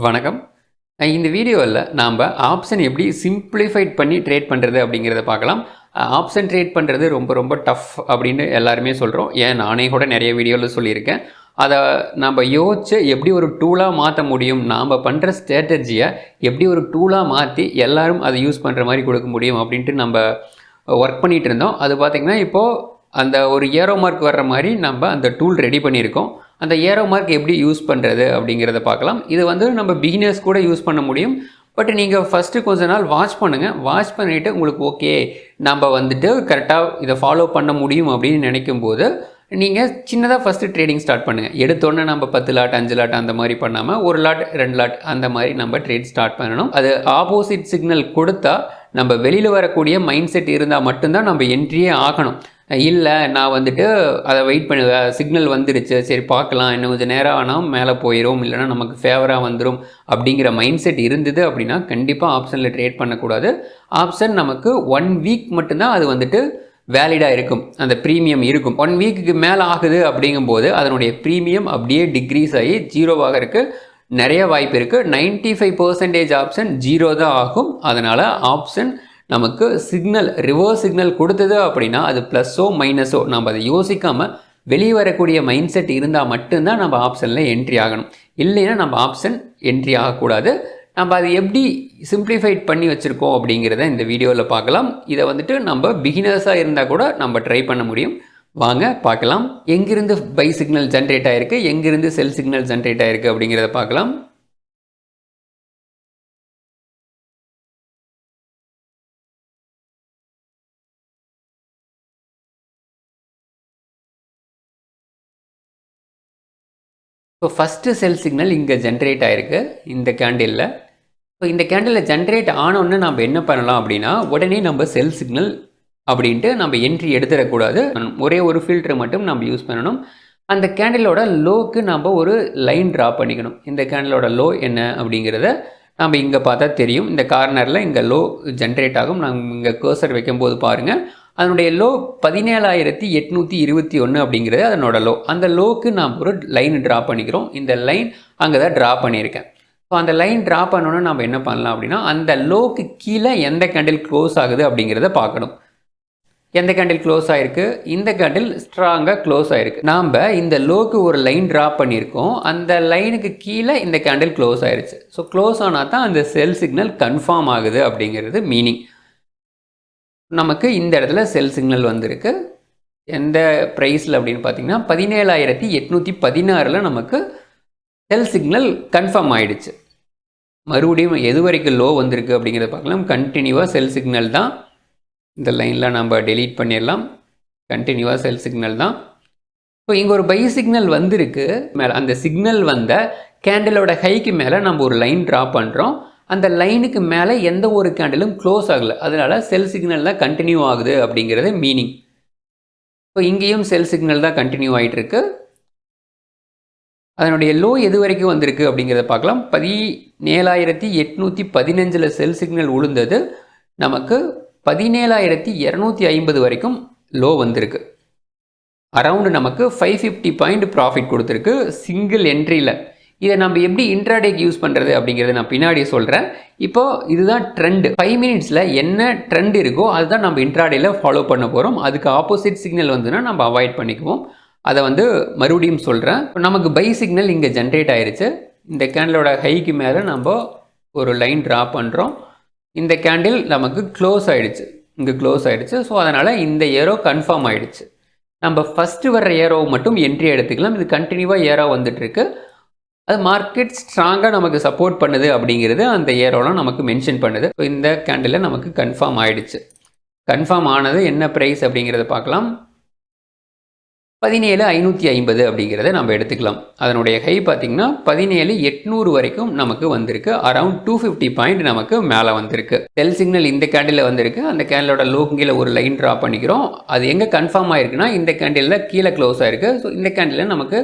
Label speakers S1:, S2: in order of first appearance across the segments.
S1: வணக்கம். இந்த வீடியோவில் நாம் ஆப்ஷன் எப்படி சிம்பிளிஃபைட் பண்ணி ட்ரேட் பண்ணுறது அப்படிங்கிறத பார்க்கலாம். ஆப்ஷன் ட்ரேட் பண்ணுறது ரொம்ப ரொம்ப டஃப் அப்படின்னு எல்லாருமே சொல்கிறோம். ஏன் நானே கூட நிறைய வீடியோவில் சொல்லியிருக்கேன். அதை நம்ம யோசித்து எப்படி ஒரு டூலாக மாற்ற முடியும், நாம் பண்ணுற ஸ்ட்ராட்டஜியை எப்படி ஒரு டூலாக மாற்றி எல்லோரும் அதை யூஸ் பண்ணுற மாதிரி கொடுக்க முடியும் அப்படின்ட்டு நம்ம ஒர்க் பண்ணிகிட்டு இருந்தோம். அது பார்த்திங்கன்னா இப்போது அந்த ஒரு ஏரோ மார்க் வர்ற மாதிரி நம்ம அந்த டூல் ரெடி பண்ணியிருக்கோம். அந்த ஏரோ மார்க் எப்படி யூஸ் பண்ணுறது அப்படிங்கிறத பார்க்கலாம். இது நம்ம பிகினர்ஸ் கூட யூஸ் பண்ண முடியும். பட் நீங்கள் ஃபஸ்ட்டு கொஞ்ச நாள் வாட்ச் பண்ணுங்கள். வாட்ச் பண்ணிவிட்டு உங்களுக்கு ஓகே நம்ம கரெக்டாக இதை ஃபாலோ பண்ண முடியும் அப்படின்னு நினைக்கும் போது நீங்கள் சின்னதாக ஃபஸ்ட்டு ட்ரேடிங் ஸ்டார்ட் பண்ணுங்கள். எடுத்தோன்னே நம்ம 10 லாட் 5 லாட் அந்த மாதிரி பண்ணாமல் 1 லாட் 2 லாட் அந்த மாதிரி நம்ம ட்ரேட் ஸ்டார்ட் பண்ணணும். அது ஆப்போசிட் சிக்னல் கொடுத்தா நம்ம வெளியில் வரக்கூடிய மைண்ட் செட் இருந்தால் மட்டும்தான் நம்ம என்ட்ரியே ஆகணும். இல்லை நான் அதை வெயிட் பண்ணி சிக்னல் வந்துடுச்சு, சரி பார்க்கலாம், இன்னும் கொஞ்சம் நேரம் ஆனால் மேலே போயிடும், இல்லைனா நமக்கு ஃபேவராக வந்துடும் அப்படிங்கிற மைண்ட் செட் இருந்தது அப்படின்னா கண்டிப்பாக ஆப்ஷனில் ட்ரேட் பண்ணக்கூடாது. ஆப்ஷன் நமக்கு 1 வீக் மட்டும்தான் அது வேலிடாக இருக்கும், அந்த ப்ரீமியம் இருக்கும். 1 வீக்குக்கு மேலே ஆகுது அப்படிங்கும்போது அதனுடைய ப்ரீமியம் அப்படியே டிக்ரீஸ் ஆகி ஜீரோவாக இருக்குது நிறைய வாய்ப்பு இருக்குது. 95% ஆப்ஷன் ஜீரோ தான் ஆகும். அதனால் ஆப்ஷன் நமக்கு சிக்னல் ரிவர்ஸ் சிக்னல் கொடுத்தது அப்படின்னா அது ப்ளஸ்ஸோ மைனஸோ நம்ம அதை யோசிக்காமல் வெளியே வரக்கூடிய மைண்ட் செட் இருந்தால் மட்டும்தான் நம்ம ஆப்ஷனில் என்ட்ரி ஆகணும். இல்லைன்னா நம்ம ஆப்ஷன் என்ட்ரி ஆகக்கூடாது. நம்ம அதை எப்படி சிம்பிளிஃபைட் பண்ணி வச்சுருக்கோம் அப்படிங்கிறத இந்த வீடியோவில் பார்க்கலாம். இதை நம்ம பிகினர்ஸாக இருந்தால் கூட நம்ம ட்ரை பண்ண முடியும். வாங்க பார்க்கலாம். எங்கிருந்து பை சிக்னல் ஜென்ரேட் ஆகிருக்கு, எங்கிருந்து செல் சிக்னல் ஜென்ரேட் ஆகிருக்கு அப்படிங்கிறத பார்க்கலாம். இப்போ ஃபஸ்ட்டு செல் சிக்னல் இங்கே ஜென்ரேட் ஆகிருக்கு இந்த கேண்டிலில். ஸோ இந்த கேண்டிலில் ஜென்ரேட் ஆனோன்னு நம்ம என்ன பண்ணலாம் அப்படின்னா உடனே நம்ம செல் சிக்னல் அப்படின்ட்டு நம்ம என்ட்ரி எடுத்துடக்கூடாது. ஒரே ஒரு ஃபில்டரை மட்டும் நம்ம யூஸ் பண்ணணும். அந்த கேண்டிலோட லோக்கு நம்ம ஒரு லைன் ட்ரா பண்ணிக்கணும். இந்த கேண்டிலோட லோ என்ன அப்படிங்கிறத நம்ம இங்கே பார்த்தா தெரியும். இந்த கார்னரில் இங்கே லோ ஜென்ரேட் ஆகும். நாங்கள் இங்கே கர்சர் வைக்கும்போது பாருங்கள், அதனுடைய லோ 17,821 அப்படிங்கிறது அதனோட லோ. அந்த லோக்கு நாம் ஒரு லைன் ட்ரா பண்ணிக்கிறோம். இந்த லைன் அங்கே தான் ட்ரா பண்ணியிருக்கேன். ஸோ அந்த லைன் ட்ரா பண்ணோன்னா நம்ம என்ன பண்ணலாம் அப்படின்னா அந்த லோக்கு கீழே எந்த கேண்டில் க்ளோஸ் ஆகுது அப்படிங்கிறத பார்க்கணும். எந்த கேண்டில் க்ளோஸ் ஆகிருக்கு, இந்த கேண்டில் ஸ்ட்ராங்காக க்ளோஸ் ஆகிருக்கு. நாம் இந்த லோக்கு ஒரு லைன் ட்ரா பண்ணியிருக்கோம். அந்த லைனுக்கு கீழே இந்த கேண்டில் க்ளோஸ் ஆகிருச்சு. ஸோ க்ளோஸ் ஆனால் தான் அந்த செல் சிக்னல் கன்ஃபார்ம் ஆகுது அப்படிங்கிறது மீனிங். நமக்கு இந்த இடத்துல செல் சிக்னல் வந்திருக்கு. எந்த ப்ரைஸில் அப்படின்னு பார்த்தீங்கன்னா 17,816 நமக்கு செல் சிக்னல் கன்ஃபார்ம் ஆகிடுச்சு. மறுபடியும் எது வரைக்கும் லோ வந்திருக்கு அப்படிங்கிறத பார்க்கலாம். கண்டினியூவாக செல் சிக்னல் தான். இந்த லைனில் நம்ம டெலீட் பண்ணிடலாம். கண்டினியூவாக செல் சிக்னல் தான். இப்போ இங்கே ஒரு பை சிக்னல் வந்திருக்கு. மேலே அந்த சிக்னல் வந்த கேண்டிலோட ஹைக்கு மேலே நம்ம ஒரு லைன் ட்ரா பண்ணுறோம். அந்த லைனுக்கு மேலே எந்த ஒரு கேண்டிலும் க்ளோஸ் ஆகலை. அதனால் செல் சிக்னல் தான் கண்டினியூ ஆகுது அப்படிங்கிறது மீனிங். இப்போ இங்கேயும் செல் சிக்னல் தான் கண்டினியூ ஆகிட்டுருக்கு. அதனுடைய லோ எது வரைக்கும் வந்திருக்கு அப்படிங்கிறத பார்க்கலாம். 17,815 செல் சிக்னல் உளுந்தது. நமக்கு 17,250 வரைக்கும் லோ வந்திருக்கு. அரவுண்டு நமக்கு 550 பாயிண்ட் ப்ராஃபிட் கொடுத்துருக்கு சிங்கிள் என்ட்ரியில். இதை நம்ம எப்படி இன்ட்ராடேக்கு யூஸ் பண்ணுறது அப்படிங்கிறத நான் பின்னாடி சொல்கிறேன். இப்போது இதுதான் ட்ரெண்டு. 5 மினிட்ஸில் என்ன ட்ரெண்ட் இருக்கோ அதுதான் நம்ம இன்ட்ராடேயில் ஃபாலோ பண்ண போகிறோம். அதுக்கு ஆப்போசிட் சிக்னல் வந்துன்னா நம்ம அவாய்ட் பண்ணிக்குவோம். அதை மறுபடியும் சொல்கிறேன். நமக்கு பை சிக்னல் இங்கே ஜென்ரேட் ஆயிடுச்சு. இந்த கேண்டிலோட ஹைக்கு மேலே நம்ம ஒரு லைன் ட்ரா பண்ணுறோம். இந்த கேண்டில் நமக்கு க்ளோஸ் ஆகிடுச்சு, இங்கே க்ளோஸ் ஆகிடுச்சு. ஸோ அதனால் இந்த ஏரோ கன்ஃபார்ம் ஆகிடுச்சு. நம்ம ஃபஸ்ட்டு வர்ற ஏரோவை மட்டும் என்ட்ரி எடுத்துக்கலாம். இது கண்டினியூவாக ஏரோ வந்துட்டுருக்கு. அது மார்க்கெட் ஸ்ட்ராங்காக நமக்கு சப்போர்ட் பண்ணுது அப்படிங்கிறது அந்த ஏரோலாம் நமக்கு மென்ஷன் பண்ணுது. ஸோ இந்த கேண்டிலில் நமக்கு கன்ஃபார்ம் ஆகிடுச்சு. கன்ஃபார்ம் ஆனது என்ன ப்ரைஸ் அப்படிங்கிறத பார்க்கலாம். 17,550 அப்படிங்கிறத நம்ம எடுத்துக்கலாம். அதனுடைய ஹை பார்த்திங்கன்னா 17,800 வரைக்கும் நமக்கு வந்திருக்கு. அரவுண்ட் 250 பாயிண்ட் நமக்கு மேலே வந்திருக்கு. செல் சிக்னல் இந்த கேண்டிலில் வந்திருக்கு. அந்த கேண்டிலோட லோக்கில் ஒரு லைன் ட்ரா பண்ணிக்கிறோம். அது எங்கே கன்ஃபார்ம் ஆகிருக்குன்னா இந்த கேண்டிலில் கீழே க்ளோஸ் ஆகிருக்கு. ஸோ இந்த கேண்டிலில் நமக்கு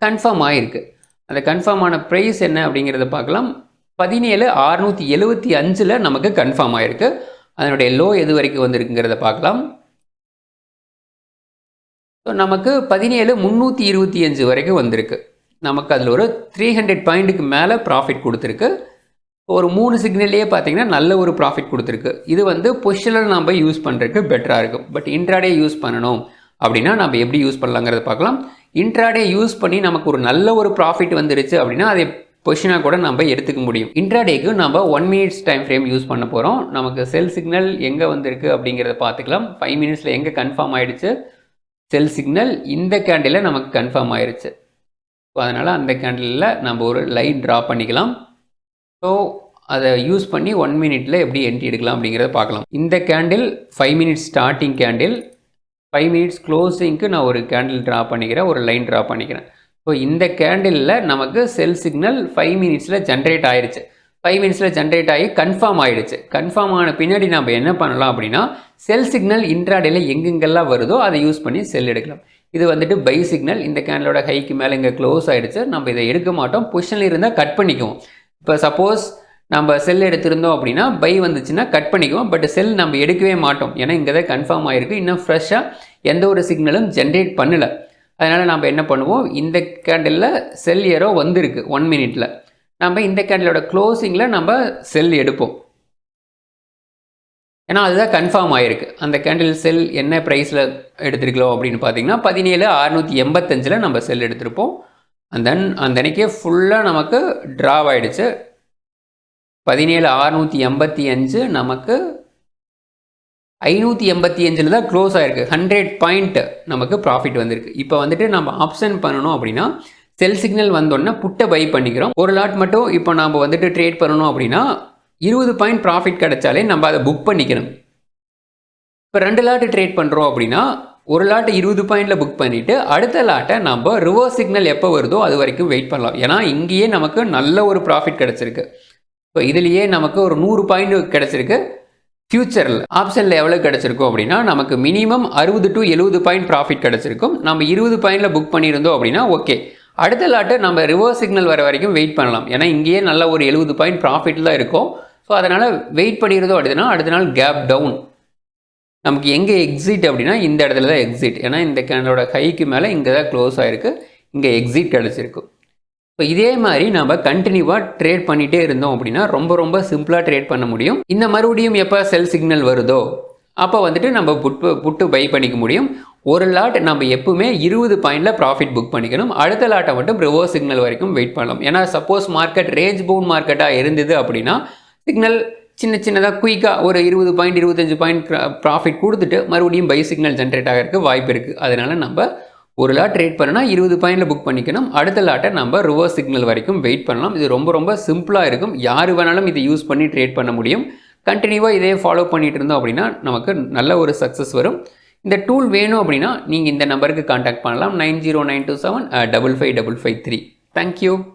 S1: கன்ஃபார்ம் ஆகிருக்கு. அந்த கன்ஃபார்ம் ஆன ப்ரைஸ் என்ன அப்படிங்கிறத பார்க்கலாம். 17,675 நமக்கு கன்ஃபார்ம் ஆகிருக்கு. அதனுடைய லோ எது வரைக்கும் வந்திருக்குங்கிறத பார்க்கலாம். ஸோ நமக்கு 17,325 வரைக்கும் வந்திருக்கு. நமக்கு அதில் ஒரு 300 பாயிண்ட்டுக்கு மேலே ப்ராஃபிட் கொடுத்துருக்கு. ஒரு 3 சிக்னல்லையே பார்த்தீங்கன்னா நல்ல ஒரு ப்ராஃபிட் கொடுத்துருக்கு. இது வந்து பொசிஷனில் நம்ம யூஸ் பண்ணுறதுக்கு பெட்டராக இருக்கும். பட் இன்ட்ராடே யூஸ் பண்ணணும் அப்படின்னா நம்ம எப்படி யூஸ் பண்ணலாங்கிறத பார்க்கலாம். இன்ட்ராடே யூஸ் பண்ணி நமக்கு ஒரு நல்ல ஒரு ப்ராஃபிட் வந்துருச்சு அப்படின்னா அதை பொசிஷனாக கூட நம்ம எடுத்துக்க முடியும். இன்ட்ராடேக்கு நம்ம 1 மினிட்ஸ் டைம் ஃப்ரேம் யூஸ் பண்ண போகிறோம். நமக்கு செல் சிக்னல் எங்கே வந்திருக்கு அப்படிங்கிறத பார்த்துக்கலாம். 5 மினிட்ஸில் எங்கே கன்ஃபார்ம் ஆகிடுச்சு செல் சிக்னல், இந்த கேண்டிலில் நமக்கு கன்ஃபார்ம் ஆயிடுச்சு. ஸோ அதனால் அந்த கேண்டிலில் நம்ம ஒரு லைன் ட்ரா பண்ணிக்கலாம். ஸோ அதை யூஸ் பண்ணி 1 மினிட்ல எப்படி என்ட்ரி எடுக்கலாம் அப்படிங்கிறத பார்க்கலாம். இந்த candle 5 minutes starting candle, 5 minutes க்ளோசிங்க்கு நான் ஒரு கேண்டில் ட்ரா பண்ணிக்கிறேன், ஒரு லைன் ட்ரா பண்ணிக்கிறேன். ஸோ இந்த கேண்டிலில் நமக்கு செல் சிக்னல் 5 மினிட்ஸில் ஜென்ரேட் ஆயிடுச்சு. 5 மினிட்ஸில் ஜென்ரேட் ஆகி கன்ஃபார்ம் ஆகிடுச்சு. கன்ஃபார்ம் ஆன பின்னாடி நம்ம என்ன பண்ணலாம் அப்படின்னா செல் சிக்னல் இன்ட்ராடேல எங்கெங்கெல்லாம் வருதோ அதை யூஸ் பண்ணி செல் எடுக்கலாம். இது வந்துட்டு பை சிக்னல். இந்த கேண்டிலோட ஹைக்கு மேலே இங்கே க்ளோஸ் ஆகிடுச்சு. நம்ம இதை எடுக்க மாட்டோம், பொசிஷனில் இருந்தால் கட் பண்ணிக்குவோம். இப்போ சப்போஸ் நம்ம செல் எடுத்திருந்தோம் அப்படின்னா பை வந்துச்சுன்னா கட் பண்ணிக்குவோம். பட் செல் நம்ம எடுக்கவே மாட்டோம், ஏன்னா இங்கே தான் கன்ஃபார்ம் ஆகிருக்கு. இன்னும் ஃப்ரெஷ்ஷாக எந்த ஒரு சிக்னலும் ஜென்ரேட் பண்ணலை. அதனால் நம்ம என்ன பண்ணுவோம், இந்த கேண்டிலில் செல் ஏரோ வந்திருக்கு 1 மினிட்ல, நம்ம இந்த கேண்டிலோட க்ளோசிங்கில் நம்ம செல் எடுப்போம். ஏன்னா அதுதான் கன்ஃபார்ம் ஆகிருக்கு. அந்த கேண்டில் செல் என்ன ப்ரைஸில் எடுத்துருக்கலாம் அப்படின்னு பார்த்தீங்கன்னா 17,685 நம்ம செல் எடுத்திருப்போம். அண்ட் தென் அந்த அன்றைக்கே ஃபுல்லாக நமக்கு ட்ராவ் ஆகிடுச்சு. 17,685 நமக்கு 585 தான் க்ளோஸ் ஆகிருக்கு. 100 பாயிண்ட் நமக்கு ப்ராஃபிட் வந்திருக்கு. இப்போ வந்துட்டு நம்ம ஆப்ஷன் பண்ணணும் அப்படின்னா செல் சிக்னல் வந்தோடனே புட்டை பை பண்ணிக்கிறோம். ஒரு லாட் மட்டும் இப்போ நம்ம வந்துட்டு ட்ரேட் பண்ணணும் அப்படின்னா 20 பாயிண்ட் ப்ராஃபிட் கிடைச்சாலே நம்ம அதை புக் பண்ணிக்கணும். இப்போ 2 லாட்டு ட்ரேட் பண்ணுறோம் அப்படின்னா ஒரு லாட்டை 20 பாயிண்டில் புக் பண்ணிவிட்டு அடுத்த லாட்டை நம்ம ரிவர்ஸ் சிக்னல் எப்போ வருதோ அது வரைக்கும் வெயிட் பண்ணலாம். ஏன்னா இங்கேயே நமக்கு நல்ல ஒரு ப்ராஃபிட் கிடச்சிருக்கு. ஸோ இதுலேயே நமக்கு ஒரு 100 பாயிண்ட் கிடச்சிருக்கு. ஃப்யூச்சரில் ஆப்ஷனில் எவ்வளோ கிடச்சிருக்கும் அப்படின்னா நமக்கு மினிமம் 60 to 70 பாயிண்ட் ப்ராஃபிட் கிடச்சிருக்கும். நம்ம 20 பாயிண்டில் புக் பண்ணியிருந்தோம் அப்படின்னா ஓகே, அடுத்த லாட்டை நம்ம ரிவர்ஸ் சிக்னல் வர வரைக்கும் வெயிட் பண்ணலாம். ஏன்னா இங்கேயே நல்ல ஒரு 70 பாயிண்ட் ப்ராஃபிட் தான் இருக்கும். ஸோ அதனால் வெயிட் பண்ணியிருந்தோம் அப்படின்னா அடுத்த நாள் கேப் டவுன் நமக்கு எங்கே எக்ஸிட் அப்படின்னா இந்த இடத்துல தான் எக்ஸிட். ஏன்னா இந்த கேண்டலோட ஹைக்கு மேலே இங்கே தான் க்ளோஸ் ஆகிருக்கு, இங்கே எக்ஸிட் கிடச்சிருக்கு. இப்போ இதே மாதிரி நம்ம கண்டினியூவாக ட்ரேட் பண்ணிகிட்டே இருந்தோம் அப்படின்னா ரொம்ப ரொம்ப சிம்பிளாக ட்ரேட் பண்ண முடியும். இந்த மறுபடியும் எப்போ செல் சிக்னல் வருதோ அப்போ வந்துட்டு நம்ம புட்டு பை பண்ணிக்க முடியும். ஒரு லாட் நம்ம எப்பவுமே 20 பாயிண்டில் ப்ராஃபிட் புக் பண்ணிக்கணும். அடுத்த லாட்டை மட்டும் ரிவர்ஸ் சிக்னல் வரைக்கும் வெயிட் பண்ணலாம். ஏன்னா சப்போஸ் மார்க்கெட் ரேஞ்ச் பவுண்ட் மார்க்கெட்டாக இருந்தது அப்படின்னா சிக்னல் சின்னதாக குயிக்காக ஒரு 20 பாயிண்ட் 25 பாயிண்ட் ப்ராஃபிட் கொடுத்துட்டு மறுபடியும் பை சிக்னல் ஜென்ரேட் ஆகிறதுக்கு வாய்ப்பு இருக்குது. அதனால் நம்ம ஒரு லாட் ட்ரேட் பண்ணால் 20 பாயிண்டில் புக் பண்ணிக்கணும். அடுத்த லாட்டை நம்ம ரிவர்ஸ் சிக்னல் வரைக்கும் வெயிட் பண்ணலாம். இது ரொம்ப ரொம்ப சிம்பிளாக இருக்கும். யார் வேணாலும் இதை யூஸ் பண்ணி ட்ரேட் பண்ண முடியும். கண்டினியூவாக இதே ஃபாலோ பண்ணிட்டு இருந்தோம் அப்படின்னா நமக்கு நல்ல ஒரு சக்ஸஸ் வரும். இந்த டூல் வேணும் அப்படின்னா நீங்கள் இந்த நம்பருக்கு கான்டாக்ட் பண்ணலாம். 9092755553. தேங்க்யூ.